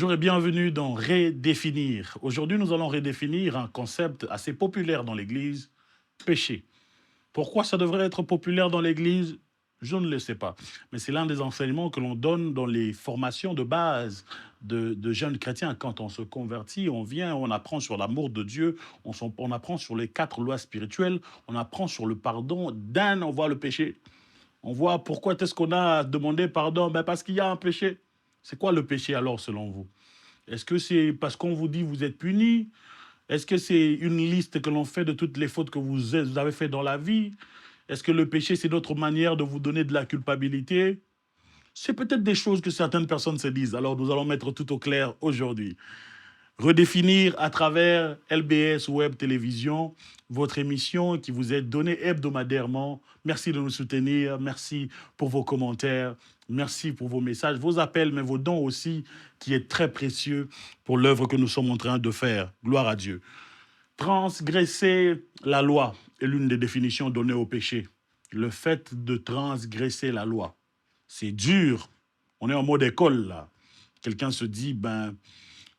Bonjour et bienvenue dans Redéfinir. Aujourd'hui, nous allons redéfinir un concept assez populaire dans l'Église, péché. Pourquoi ça devrait être populaire dans l'Église? Je ne le sais pas. Mais c'est l'un des enseignements que l'on donne dans les formations de base de jeunes chrétiens. Quand on se convertit, on vient, on apprend sur l'amour de Dieu, on apprend sur les 4 lois spirituelles, on apprend sur le pardon. On voit le péché. On voit pourquoi est-ce qu'on a demandé pardon. Parce qu'il y a un péché. C'est quoi le péché alors selon vous? Est-ce que c'est parce qu'on vous dit vous êtes puni? Est-ce que c'est une liste que l'on fait de toutes les fautes que vous avez faites dans la vie? Est-ce que le péché, c'est notre manière de vous donner de la culpabilité? C'est peut-être des choses que certaines personnes se disent. Alors nous allons mettre tout au clair aujourd'hui. Redéfinir à travers LBS Web Télévision, votre émission qui vous est donnée hebdomadairement. Merci de nous soutenir, merci pour vos commentaires, merci pour vos messages, vos appels, mais vos dons aussi, qui est très précieux pour l'œuvre que nous sommes en train de faire. Gloire à Dieu. Transgresser la loi est l'une des définitions données au péché. Le fait de transgresser la loi, c'est dur. On est en mode école, là. Quelqu'un se dit,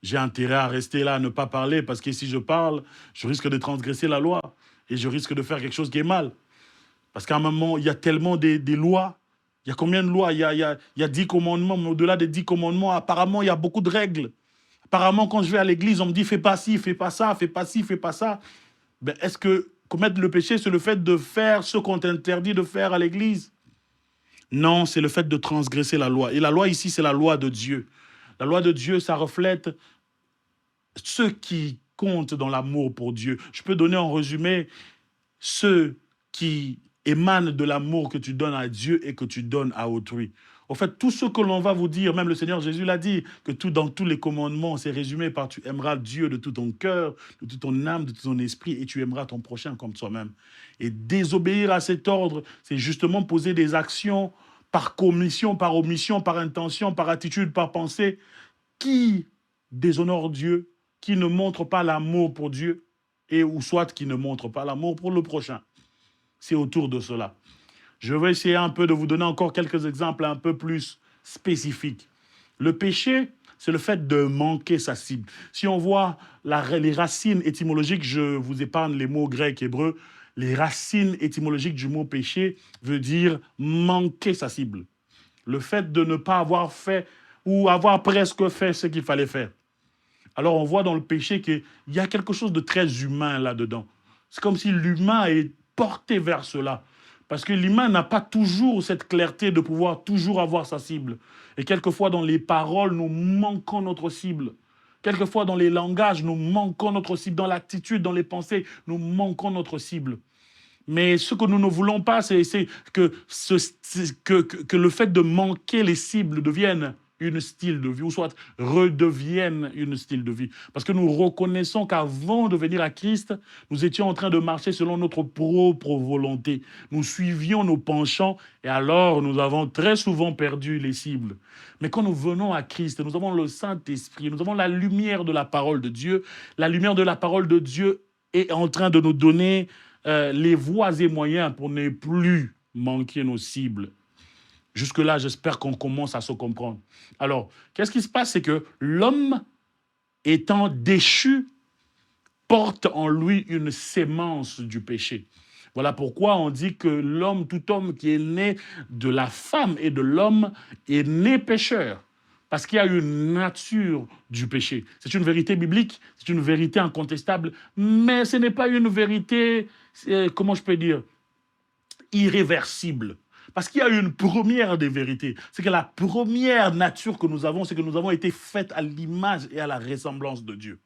j'ai intérêt à rester là, à ne pas parler, parce que si je parle, je risque de transgresser la loi et je risque de faire quelque chose qui est mal. Parce qu'à un moment, il y a tellement des lois. Il y a combien de lois? Il y a 10 commandements, mais au-delà des 10 commandements, apparemment, il y a beaucoup de règles. Apparemment, quand je vais à l'église, on me dit, fais pas ci, fais pas ça, fais pas ci, fais pas ça. Est-ce que commettre le péché, c'est le fait de faire ce qu'on t'interdit de faire à l'église? Non, c'est le fait de transgresser la loi. Et la loi ici, c'est la loi de Dieu. La loi de Dieu, ça reflète ce qui compte dans l'amour pour Dieu. Je peux donner en résumé ce qui émane de l'amour que tu donnes à Dieu et que tu donnes à autrui. En fait, tout ce que l'on va vous dire, même le Seigneur Jésus l'a dit, que dans tous les commandements, c'est résumé par tu aimeras Dieu de tout ton cœur, de toute ton âme, de tout ton esprit, et tu aimeras ton prochain comme toi-même. Et désobéir à cet ordre, c'est justement poser des actions par commission, par omission, par intention, par attitude, par pensée, qui déshonorent Dieu, qui ne montrent pas l'amour pour Dieu, et ou soit qui ne montrent pas l'amour pour le prochain. C'est autour de cela. Je vais essayer un peu de vous donner encore quelques exemples un peu plus spécifiques. Le péché, c'est le fait de manquer sa cible. Si on voit les racines étymologiques, je vous épargne les mots grecs et hébreux, les racines étymologiques du mot péché veut dire manquer sa cible. Le fait de ne pas avoir fait ou avoir presque fait ce qu'il fallait faire. Alors on voit dans le péché qu'il y a quelque chose de très humain là-dedans. C'est comme si l'humain est porté vers cela. Parce que l'humain n'a pas toujours cette clarté de pouvoir toujours avoir sa cible. Et quelquefois dans les paroles, nous manquons notre cible. Quelquefois dans les langages, nous manquons notre cible. Dans l'attitude, dans les pensées, nous manquons notre cible. Mais ce que nous ne voulons pas, c'est que le fait de manquer les cibles devienne une style de vie, ou soit redevienne une style de vie. Parce que nous reconnaissons qu'avant de venir à Christ, nous étions en train de marcher selon notre propre volonté. Nous suivions nos penchants et alors nous avons très souvent perdu les cibles. Mais quand nous venons à Christ, nous avons le Saint-Esprit, nous avons la lumière de la parole de Dieu. La lumière de la parole de Dieu est en train de nous donner les voies et moyens pour ne plus manquer nos cibles. Jusque-là, j'espère qu'on commence à se comprendre. Alors, qu'est-ce qui se passe? C'est que l'homme, étant déchu, porte en lui une sémence du péché. Voilà pourquoi on dit que l'homme, tout homme qui est né de la femme et de l'homme, est né pécheur. Parce qu'il y a une nature du péché. C'est une vérité biblique, c'est une vérité incontestable, mais ce n'est pas une vérité, comment je peux dire, irréversible. Parce qu'il y a une première des vérités. C'est que la première nature que nous avons, c'est que nous avons été faits à l'image et à la ressemblance de Dieu.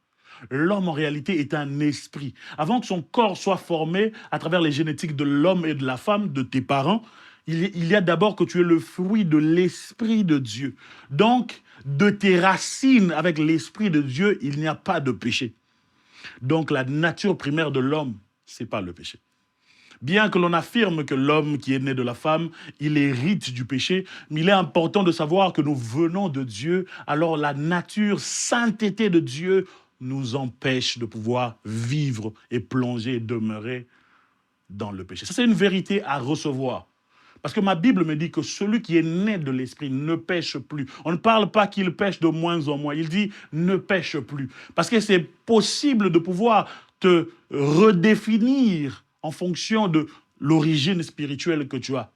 L'homme, en réalité, est un esprit. Avant que son corps soit formé à travers les génétiques de l'homme et de la femme, de tes parents, il y a d'abord que tu es le fruit de l'esprit de Dieu. Donc, de tes racines avec l'esprit de Dieu, il n'y a pas de péché. Donc, la nature primaire de l'homme, ce n'est pas le péché. Bien que l'on affirme que l'homme qui est né de la femme, il hérite du péché, mais il est important de savoir que nous venons de Dieu, alors la nature sainteté de Dieu nous empêche de pouvoir vivre et plonger et demeurer dans le péché. Ça, c'est une vérité à recevoir. Parce que ma Bible me dit que celui qui est né de l'esprit ne pêche plus. On ne parle pas qu'il pêche de moins en moins. Il dit ne pêche plus. Parce que c'est possible de pouvoir te redéfinir en fonction de l'origine spirituelle que tu as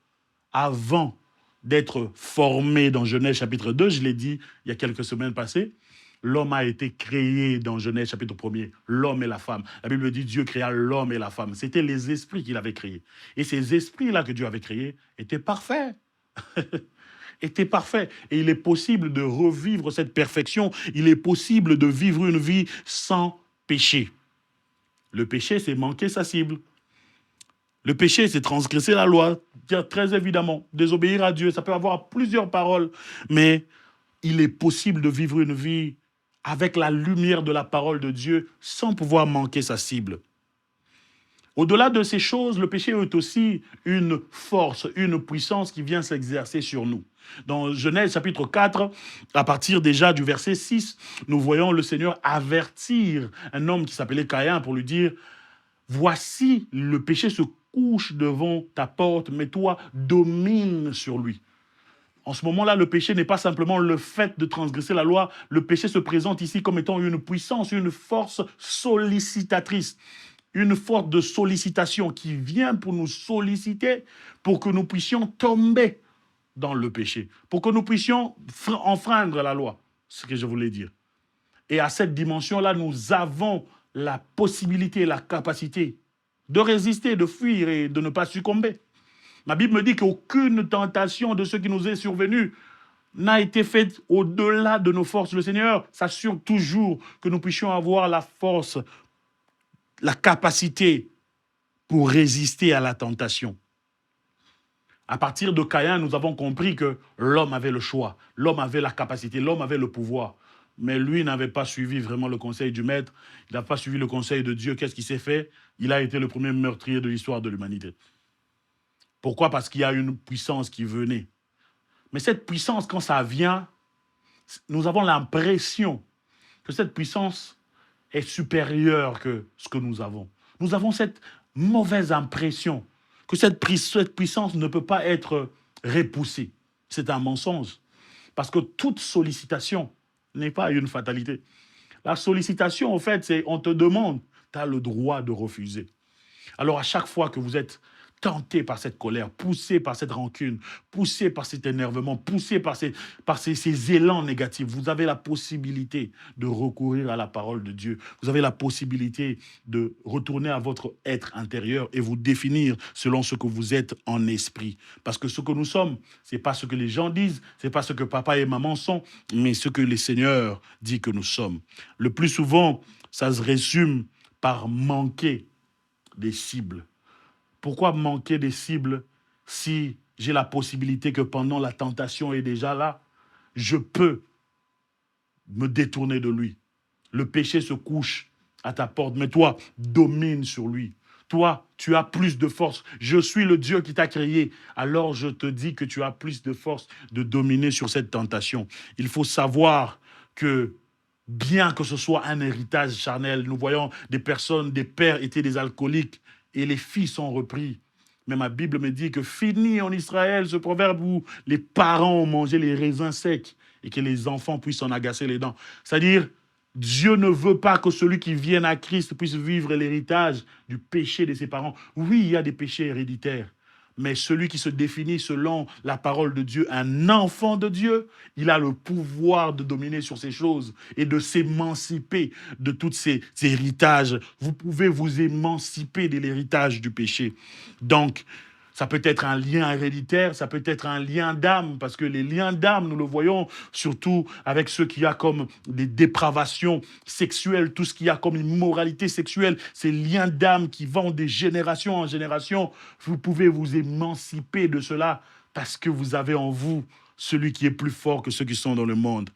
avant d'être formé dans Genèse chapitre 2. Je l'ai dit il y a quelques semaines passées. L'homme a été créé dans Genèse chapitre 1er, l'homme et la femme. La Bible dit Dieu créa l'homme et la femme. C'était les esprits qu'il avait créés. Et ces esprits-là que Dieu avait créés étaient parfaits. Étaient parfaits. Et il est possible de revivre cette perfection. Il est possible de vivre une vie sans péché. Le péché, c'est manquer sa cible. Le péché, c'est transgresser la loi. Très évidemment, désobéir à Dieu. Ça peut avoir plusieurs paroles, mais il est possible de vivre une vie avec la lumière de la parole de Dieu sans pouvoir manquer sa cible. Au-delà de ces choses, le péché est aussi une force, une puissance qui vient s'exercer sur nous. Dans Genèse chapitre 4, à partir déjà du verset 6, nous voyons le Seigneur avertir un homme qui s'appelait Caïn pour lui dire « Voici, le péché se couche devant ta porte, mais toi, domine sur lui. » En ce moment-là, le péché n'est pas simplement le fait de transgresser la loi. Le péché se présente ici comme étant une puissance, une force sollicitatrice. Une force de sollicitation qui vient pour nous solliciter, pour que nous puissions tomber dans le péché, pour que nous puissions enfreindre la loi, ce que je voulais dire. Et à cette dimension-là, nous avons la possibilité, la capacité de résister, de fuir et de ne pas succomber. Ma Bible me dit qu'aucune tentation de ce qui nous est survenu n'a été faite au-delà de nos forces. Le Seigneur s'assure toujours que nous puissions avoir la force, la capacité pour résister à la tentation. À partir de Caïn, nous avons compris que l'homme avait le choix, l'homme avait la capacité, l'homme avait le pouvoir. Mais lui n'avait pas suivi vraiment le conseil du maître, il n'a pas suivi le conseil de Dieu. Qu'est-ce qu'il s'est fait? Il a été le premier meurtrier de l'histoire de l'humanité. Pourquoi? Parce qu'il y a une puissance qui venait. Mais cette puissance, quand ça vient, nous avons l'impression que cette puissance est supérieure que ce que nous avons. Nous avons cette mauvaise impression que cette puissance ne peut pas être repoussée. C'est un mensonge. Parce que toute sollicitation n'est pas une fatalité. La sollicitation, en fait, c'est on te demande, tu as le droit de refuser. Alors à chaque fois que vous êtes tenté par cette colère, poussé par cette rancune, poussé par cet énervement, poussé par ces élans négatifs, vous avez la possibilité de recourir à la parole de Dieu. Vous avez la possibilité de retourner à votre être intérieur et vous définir selon ce que vous êtes en esprit. Parce que ce que nous sommes, ce n'est pas ce que les gens disent, ce n'est pas ce que papa et maman sont, mais ce que le Seigneur dit que nous sommes. Le plus souvent, ça se résume par manquer des cibles. Pourquoi manquer des cibles si j'ai la possibilité que pendant la tentation est déjà là, je peux me détourner de lui. Le péché se couche à ta porte, mais toi, domine sur lui. Toi, tu as plus de force. Je suis le Dieu qui t'a créé. Alors je te dis que tu as plus de force de dominer sur cette tentation. Il faut savoir que bien que ce soit un héritage charnel, nous voyons des personnes, des pères étaient des alcooliques, et les fils sont repris. Mais ma Bible me dit que fini en Israël ce proverbe où les parents ont mangé les raisins secs et que les enfants puissent en agacer les dents. C'est-à-dire, Dieu ne veut pas que celui qui vienne à Christ puisse vivre l'héritage du péché de ses parents. Oui, il y a des péchés héréditaires. Mais celui qui se définit selon la parole de Dieu, un enfant de Dieu, il a le pouvoir de dominer sur ces choses et de s'émanciper de tous ces héritages. Vous pouvez vous émanciper de l'héritage du péché. Donc, ça peut être un lien héréditaire, ça peut être un lien d'âme, parce que les liens d'âme, nous le voyons surtout avec ceux qui ont comme des dépravations sexuelles, tout ce qu'il y a comme immoralité sexuelle, ces liens d'âme qui vont de génération en génération. Vous pouvez vous émanciper de cela parce que vous avez en vous celui qui est plus fort que ceux qui sont dans le monde.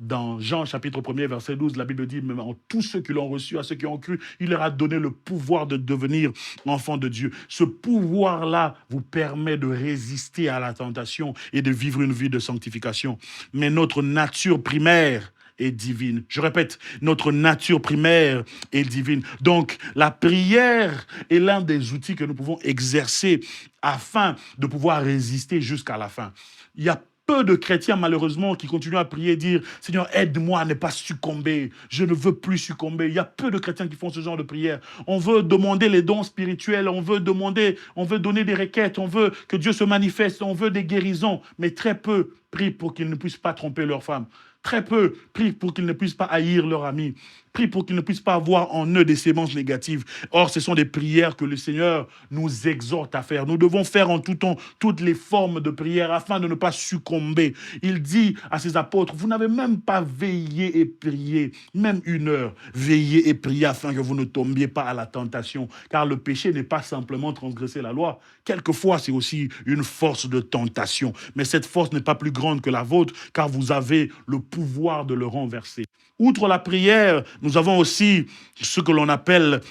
Dans Jean chapitre 1er, verset 12, la Bible dit, même en tous ceux qui l'ont reçu, à ceux qui ont cru, il leur a donné le pouvoir de devenir enfants de Dieu. Ce pouvoir-là vous permet de résister à la tentation et de vivre une vie de sanctification. Mais notre nature primaire est divine. Je répète, notre nature primaire est divine. Donc, la prière est l'un des outils que nous pouvons exercer afin de pouvoir résister jusqu'à la fin. Il y a peu de chrétiens, malheureusement, qui continuent à prier et dire « Seigneur, aide-moi à ne pas succomber. Je ne veux plus succomber. » Il y a peu de chrétiens qui font ce genre de prière. On veut demander les dons spirituels, on veut donner des requêtes, on veut que Dieu se manifeste, on veut des guérisons, mais très peu prient pour qu'ils ne puissent pas tromper leur femme. Très peu prient pour qu'ils ne puissent pas haïr leur ami. Prient pour qu'ils ne puissent pas avoir en eux des sémences négatives. Or, ce sont des prières que le Seigneur nous exhorte à faire. Nous devons faire en tout temps toutes les formes de prière afin de ne pas succomber. Il dit à ses apôtres, vous n'avez même pas veillé et prié, même 1 heure. Veillez et priez afin que vous ne tombiez pas à la tentation. Car le péché n'est pas simplement transgresser la loi. Quelquefois, c'est aussi une force de tentation. Mais cette force n'est pas plus grande que la vôtre, car vous avez le pouvoir de le renverser. Outre la prière, nous avons aussi ce que l'on appelle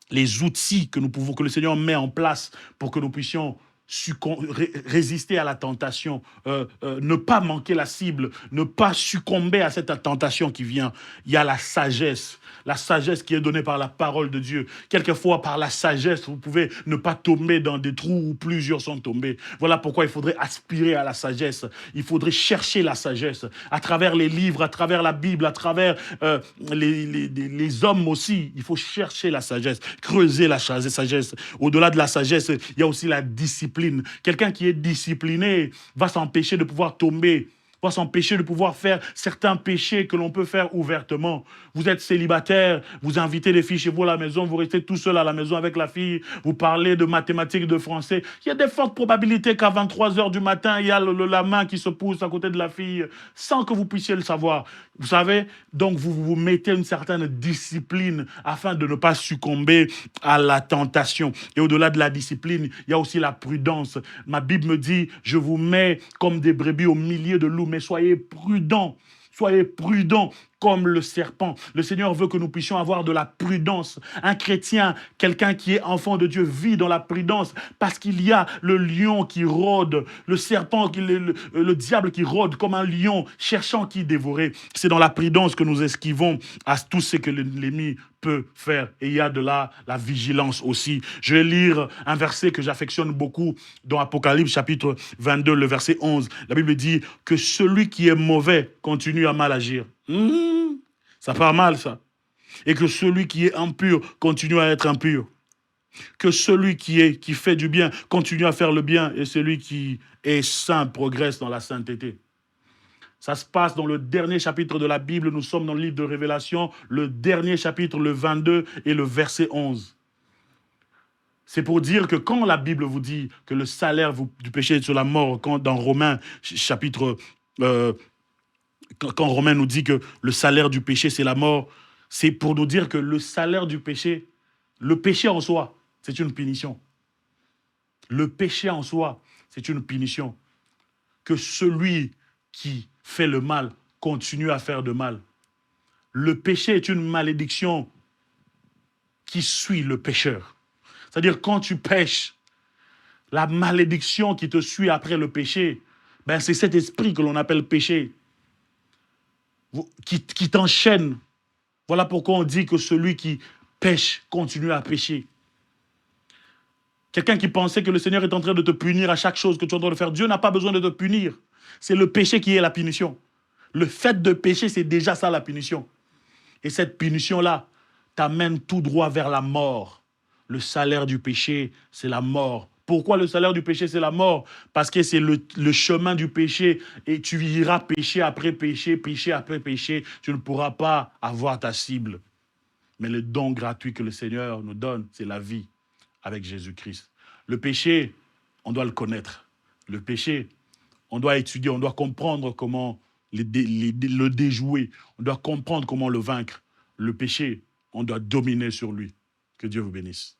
les outils que le Seigneur met en place pour que nous puissions résister à la tentation, ne pas manquer la cible, ne pas succomber à cette tentation qui vient. Il y a la sagesse qui est donnée par la parole de Dieu. Quelquefois, par la sagesse, vous pouvez ne pas tomber dans des trous où plusieurs sont tombés. Voilà pourquoi il faudrait aspirer à la sagesse. Il faudrait chercher la sagesse à travers les livres, à travers la Bible, à travers les hommes aussi. Il faut chercher la sagesse, creuser la sagesse. Au-delà de la sagesse, il y a aussi la discipline. Quelqu'un qui est discipliné va s'empêcher de pouvoir tomber, va s'empêcher de pouvoir faire certains péchés que l'on peut faire ouvertement. Vous êtes célibataire, vous invitez les filles chez vous à la maison, vous restez tout seul à la maison avec la fille, vous parlez de mathématiques, de français. Il y a des fortes probabilités qu'à 23 h du matin, il y a la main qui se pousse à côté de la fille sans que vous puissiez le savoir. Vous savez, donc vous mettez une certaine discipline afin de ne pas succomber à la tentation. Et au-delà de la discipline, il y a aussi la prudence. Ma Bible me dit, je vous mets comme des brebis au milieu de loups, mais soyez prudents. Soyez prudents comme le serpent. Le Seigneur veut que nous puissions avoir de la prudence. Un chrétien, quelqu'un qui est enfant de Dieu, vit dans la prudence parce qu'il y a le lion qui rôde, le serpent, le diable qui rôde comme un lion, cherchant qui dévorer. C'est dans la prudence que nous esquivons à tout ce que l'ennemi peut faire. Et il y a de là la vigilance aussi. Je vais lire un verset que j'affectionne beaucoup dans Apocalypse chapitre 22, le verset 11. La Bible dit que celui qui est mauvais continue à mal agir. Ça part mal, ça. Et que celui qui est impur continue à être impur. Que celui qui fait du bien continue à faire le bien. Et celui qui est saint progresse dans la sainteté. Ça se passe dans le dernier chapitre de la Bible. Nous sommes dans le livre de Révélation, le dernier chapitre, le 22 et le verset 11. C'est pour dire que quand la Bible vous dit que le salaire du péché est sur la mort, quand dans Romains chapitre... quand Romain nous dit que le salaire du péché, c'est la mort, c'est pour nous dire que le salaire du péché, le péché en soi, c'est une punition. Le péché en soi, c'est une punition. Que celui qui fait le mal continue à faire de mal. Le péché est une malédiction qui suit le pécheur. C'est-à-dire, quand tu pêches, la malédiction qui te suit après le péché, ben c'est cet esprit que l'on appelle péché, qui t'enchaîne. Voilà pourquoi on dit que celui qui pêche continue à pécher. Quelqu'un qui pensait que le Seigneur est en train de te punir à chaque chose que tu es en train de faire, Dieu n'a pas besoin de te punir. C'est le péché qui est la punition. Le fait de pécher, c'est déjà ça la punition. Et cette punition-là t'amène tout droit vers la mort. Le salaire du péché, c'est la mort. Pourquoi le salaire du péché, c'est la mort? Parce que c'est le chemin du péché et tu iras péché après péché, péché après péché. Tu ne pourras pas avoir ta cible. Mais le don gratuit que le Seigneur nous donne, c'est la vie avec Jésus-Christ. Le péché, on doit le connaître. Le péché, on doit étudier, on doit comprendre comment le déjouer. On doit comprendre comment le vaincre. Le péché, on doit dominer sur lui. Que Dieu vous bénisse.